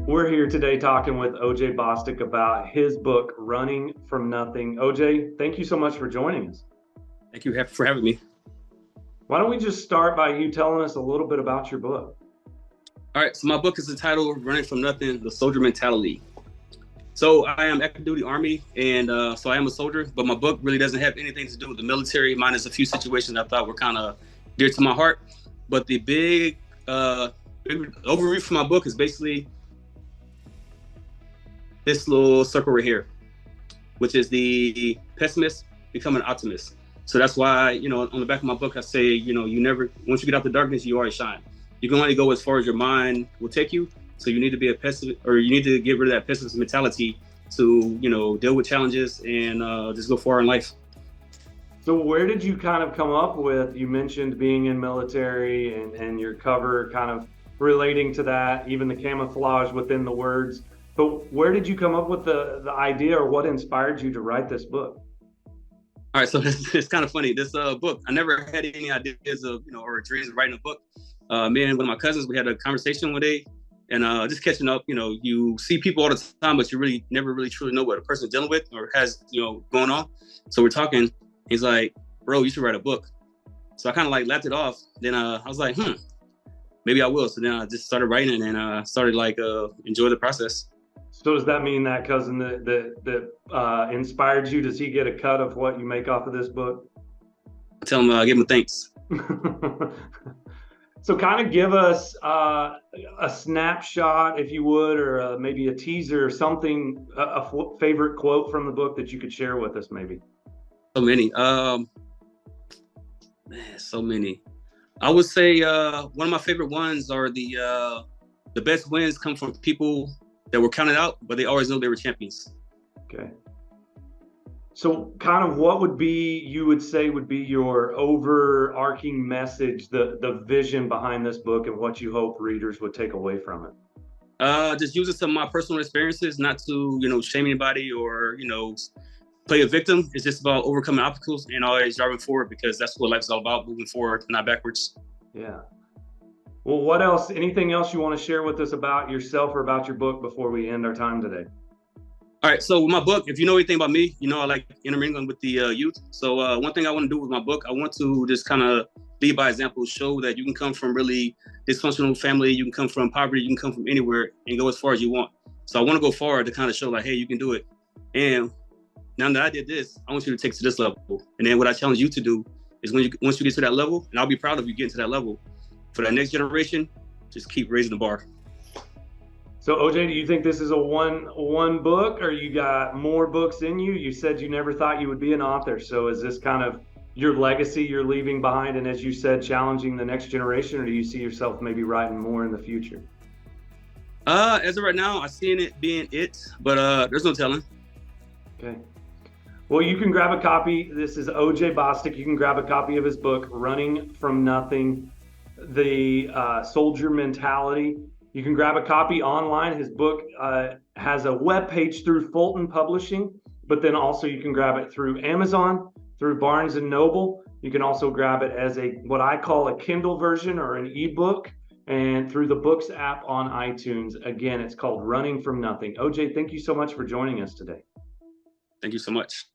We're here today talking with O'Jay Bostic about his book, Running from Nothing. O'Jay, thank you so much for joining us. Thank you for having me. Why don't we just start by you telling us a little bit about your book? All right, so my book is entitled Running from Nothing, The Soldier Mentality. So I am active duty Army, and so I am a soldier, but my book really doesn't have anything to do with the military, minus a few situations I thought were kind of dear to my heart. But the big overview for my book is basically this little circle right here, which is the pessimist become an optimist. So that's why, on the back of my book, I say, you never, once you get out the darkness, you always shine. You can only go as far as your mind will take you. So you need to be a pessimist, or you need to get rid of that pessimist mentality to, deal with challenges and just go far in life. So where did you kind of come up with, you mentioned being in military and your cover kind of relating to that, even the camouflage within the words. But where did you come up with the idea, or what inspired you to write this book? All right, so it's kind of funny. This book, I never had any ideas of, or dreams of writing a book. Me and one of my cousins, we had a conversation one day, and just catching up. You see people all the time, but you never really truly know what a person's dealing with or has, going on. So we're talking. He's like, "Bro, you should write a book." So I kind of laughed it off. Then I was like, maybe I will. So then I just started writing and started enjoy the process. So does that mean that cousin that inspired you? Does he get a cut of what you make off of this book? I tell him, give him thanks. So kind of give us a snapshot, if you would, or maybe a teaser or something, a favorite quote from the book that you could share with us, maybe. So many. So many. I would say one of my favorite ones are the best wins come from people that were counted out, but they always know they were champions. Okay. So kind of what you would say would be your overarching message, the vision behind this book, and what you hope readers would take away from it? Just using some of my personal experiences, not to, shame anybody or, play a victim. It's just about overcoming obstacles and always driving forward, because that's what life's all about, moving forward, not backwards. Yeah. Well, what else, anything else you want to share with us about yourself or about your book before we end our time today? All right, so with my book, if you know anything about me, I like intermingling with the youth. So one thing I want to do with my book, I want to just kind of lead by example, show that you can come from really dysfunctional family, you can come from poverty, you can come from anywhere and go as far as you want. So I want to go forward to kind of show hey, you can do it. And now that I did this, I want you to take it to this level. And then what I challenge you to do is once you get to that level, and I'll be proud of you getting to that level, for that next generation, just keep raising the bar. So O'Jay, do you think this is a one book, or you got more books in you? You said you never thought you would be an author. So is this kind of your legacy you're leaving behind, and as you said, challenging the next generation, or do you see yourself maybe writing more in the future? As of right now, I see it being it, but there's no telling. Okay. Well, you can grab a copy. This is O'Jay Bostic. You can grab a copy of his book, Running from Nothing, The Soldier Mentality. You can grab a copy online. His book has a web page through Fulton Publishing, but then also you can grab it through Amazon, through Barnes & Noble. You can also grab it as what I call a Kindle version or an ebook, and through the Books app on iTunes. Again, it's called Running from Nothing. O'Jay, thank you so much for joining us today. Thank you so much.